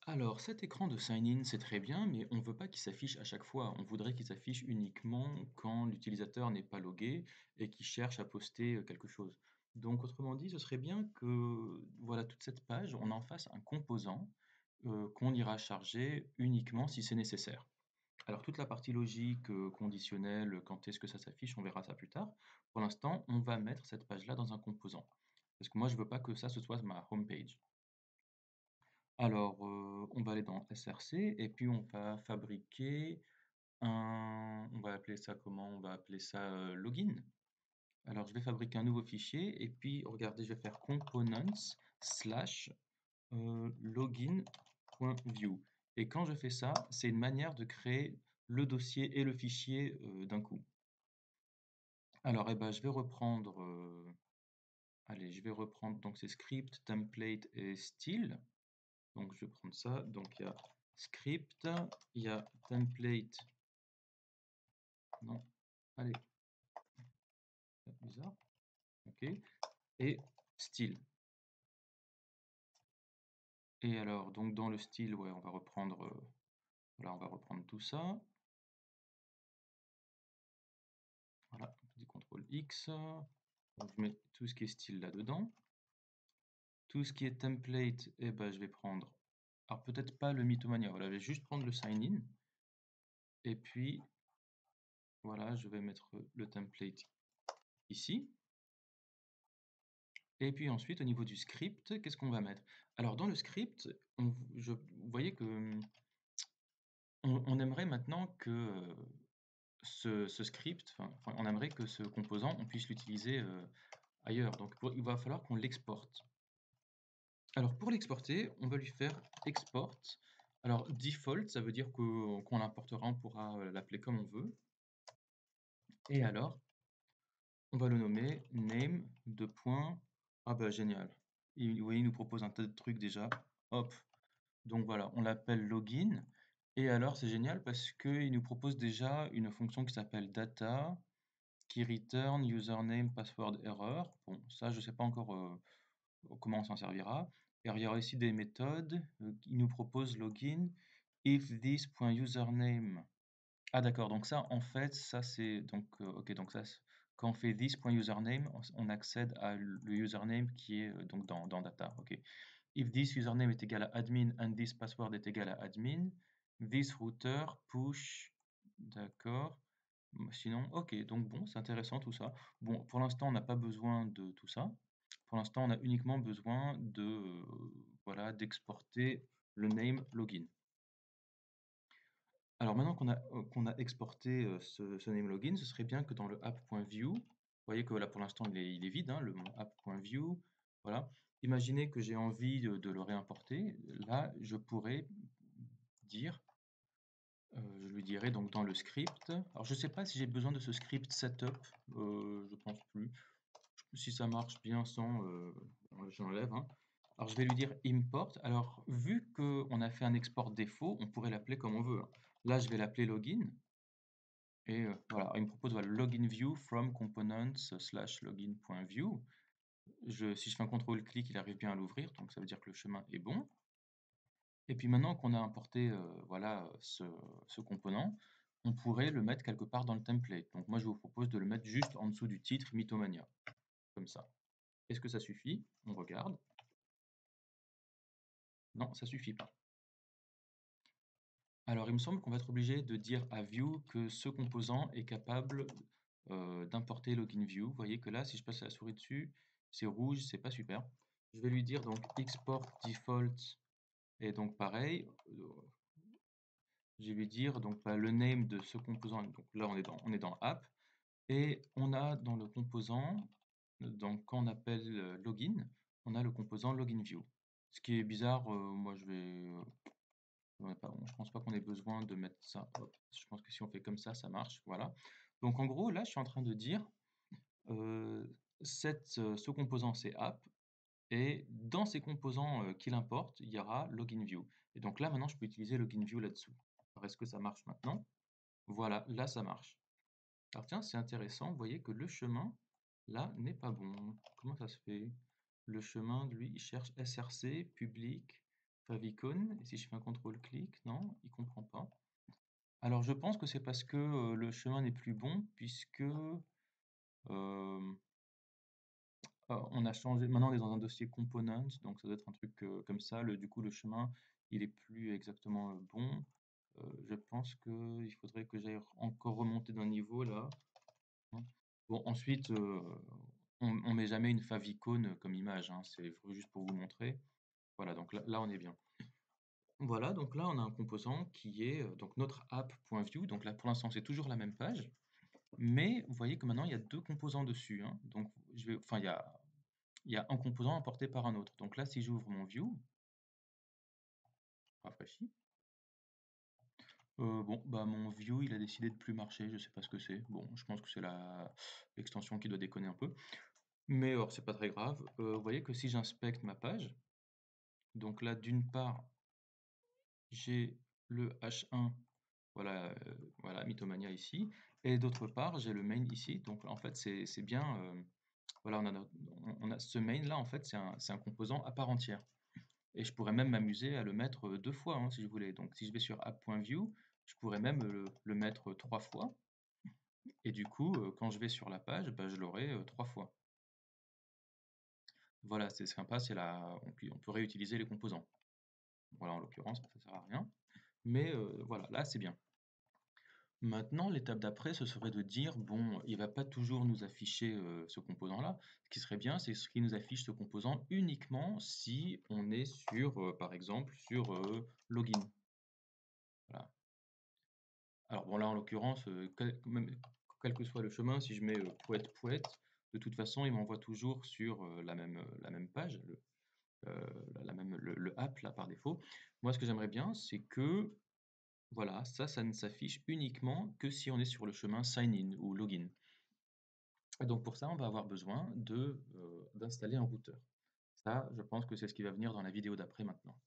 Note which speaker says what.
Speaker 1: Alors, cet écran de sign-in, c'est très bien, mais on ne veut pas qu'il s'affiche à chaque fois. On voudrait qu'il s'affiche uniquement quand l'utilisateur n'est pas logué et qu'il cherche à poster quelque chose. Donc, autrement dit, ce serait bien que voilà, toute cette page, on en fasse un composant qu'on ira charger uniquement si c'est nécessaire. Alors, toute la partie logique, conditionnelle, quand est-ce que ça s'affiche, on verra ça plus tard. Pour l'instant, on va mettre cette page-là dans un composant. Parce que moi, je ne veux pas que ça, ce soit ma home page. Alors, on va aller dans SRC et puis on va fabriquer on va appeler ça comment? On va appeler ça, login. Alors je vais fabriquer un nouveau fichier et puis regardez, je vais faire components slash, login.view et quand je fais ça, c'est une manière de créer le dossier et le fichier, d'un coup. Alors, ben, je vais reprendre, allez, je vais reprendre donc ces script, template et style. Donc je vais prendre ça. Donc il y a script, il y a template. Non, allez, c'est bizarre. Ok. Et style. Et alors, donc dans le style, ouais, on va reprendre, voilà, on va reprendre tout ça. Voilà, je dis CTRL X. Donc je mets tout ce qui est style là-dedans. Tout ce qui est template, eh ben, je vais prendre. Alors peut-être pas le Mythomania, voilà, je vais juste prendre le sign in. Et puis, voilà, je vais mettre le template ici. Et puis ensuite, au niveau du script, qu'est-ce qu'on va mettre? Alors dans le script, vous voyez que on aimerait maintenant que ce script, enfin, on aimerait que ce composant, on puisse l'utiliser ailleurs. Donc il va falloir qu'on l'exporte. Alors pour l'exporter, on va lui faire export. Alors default, ça veut dire qu'on l'importera, on pourra l'appeler comme on veut. Et alors, on va le nommer name de point. Ah bah génial. Vous voyez, il nous propose un tas de trucs déjà. Hop. Donc voilà, on l'appelle login. Et alors, c'est génial parce qu'il nous propose déjà une fonction qui s'appelle data, qui return username, password, error. Bon, ça, je ne sais pas encore comment on s'en servira. Et il y aura aussi des méthodes qui nous proposent login, if this.username. Ah d'accord, donc ça, en fait, ça c'est donc ok, donc ça, quand on fait this.username, on accède à le username qui est donc dans data. Ok. If this username est égal à admin and this password est égal à admin, this router push. D'accord. Sinon, ok, donc bon, c'est intéressant tout ça. Bon, pour l'instant, on n'a pas besoin de tout ça. Pour l'instant, on a uniquement besoin de, voilà, d'exporter le name login. Alors maintenant qu'on a exporté ce name login, ce serait bien que dans le app.view, vous voyez que là pour l'instant il est vide, hein, le app.view, voilà. Imaginez que j'ai envie de le réimporter. Là, je pourrais dire, je lui dirais donc dans le script. Alors je ne sais pas si j'ai besoin de ce script setup, je pense plus. Si ça marche bien sans, j'enlève, hein. Alors je vais lui dire import. Alors vu qu'on a fait un export défaut, on pourrait l'appeler comme on veut, hein. Là, je vais l'appeler login. Et voilà, il me propose voilà, login view from components slash login.view. Si je fais un contrôle-clic, il arrive bien à l'ouvrir, donc ça veut dire que le chemin est bon. Et puis maintenant qu'on a importé voilà, ce component, on pourrait le mettre quelque part dans le template. Donc moi, je vous propose de le mettre juste en dessous du titre Mythomania, comme ça. Est-ce que ça suffit? On regarde. Non, ça suffit pas. Alors, il me semble qu'on va être obligé de dire à View que ce composant est capable d'importer LoginView. Vous voyez que là, si je passe la souris dessus, c'est rouge, c'est pas super. Je vais lui dire donc export default et donc pareil, je vais lui dire donc bah, le name de ce composant. Donc là, on est dans app et on a dans le composant, donc quand on appelle login, on a le composant loginView. Ce qui est bizarre, moi je vais je pense pas qu'on ait besoin de mettre ça. Hop. Je pense que si on fait comme ça marche. Voilà. Donc en gros, là, je suis en train de dire euh, ce composant, c'est app. Et dans ces composants qu'il importe, il y aura login view. Et donc là, maintenant, je peux utiliser login view là-dessous. Alors, est-ce que ça marche maintenant? Voilà, là, ça marche. Alors tiens, c'est intéressant. Vous voyez que le chemin, là, n'est pas bon. Comment ça se fait? Le chemin, lui, il cherche src, public. favicon, et si je fais un contrôle-clic, non, il comprend pas. Alors je pense que c'est parce que le chemin n'est plus bon, puisque on a changé, maintenant on est dans un dossier component, donc ça doit être un truc comme ça. Du coup, le chemin, il est plus exactement bon. Je pense qu'il faudrait que j'aille encore remonter d'un niveau là. Hein. Bon, ensuite, on met jamais une favicon comme image, hein, c'est juste pour vous montrer. Voilà, donc là on est bien. Voilà, donc là on a un composant qui est donc notre app.view. Donc là pour l'instant c'est toujours la même page, mais vous voyez que maintenant il y a deux composants dessus, hein. Donc enfin il y a un composant importé par un autre. Donc là si j'ouvre mon view, rafraîchi, bon bah mon view il a décidé de plus marcher, je sais pas ce que c'est. Bon, je pense que c'est l'extension qui doit déconner un peu, mais alors c'est pas très grave. Vous voyez que si j'inspecte ma page, donc là d'une part j'ai le H1, voilà, voilà, Mythomania ici, et d'autre part, j'ai le main ici. Donc en fait, c'est bien, voilà, on a ce main là, en fait, c'est un composant à part entière. Et je pourrais même m'amuser à le mettre deux fois, hein, si je voulais. Donc si je vais sur app.view, je pourrais même le mettre trois fois. Et du coup, quand je vais sur la page, bah, je l'aurai trois fois. Voilà, c'est sympa, on peut réutiliser les composants. Voilà, en l'occurrence, ça sert à rien. Mais voilà, là, c'est bien. Maintenant, l'étape d'après, ce serait de dire, bon, il va pas toujours nous afficher ce composant-là. Ce qui serait bien, c'est ce qui nous affiche ce composant uniquement si on est sur, par exemple, sur login. Voilà. Alors bon, là, en l'occurrence, quel que soit le chemin, si je mets poète poète, de toute façon, il m'envoie toujours sur la même page, le app, là, par défaut. Moi, ce que j'aimerais bien, c'est que voilà, ça ne s'affiche uniquement que si on est sur le chemin sign in ou login. Et donc pour ça, on va avoir besoin d'installer un routeur. Ça, je pense que c'est ce qui va venir dans la vidéo d'après maintenant.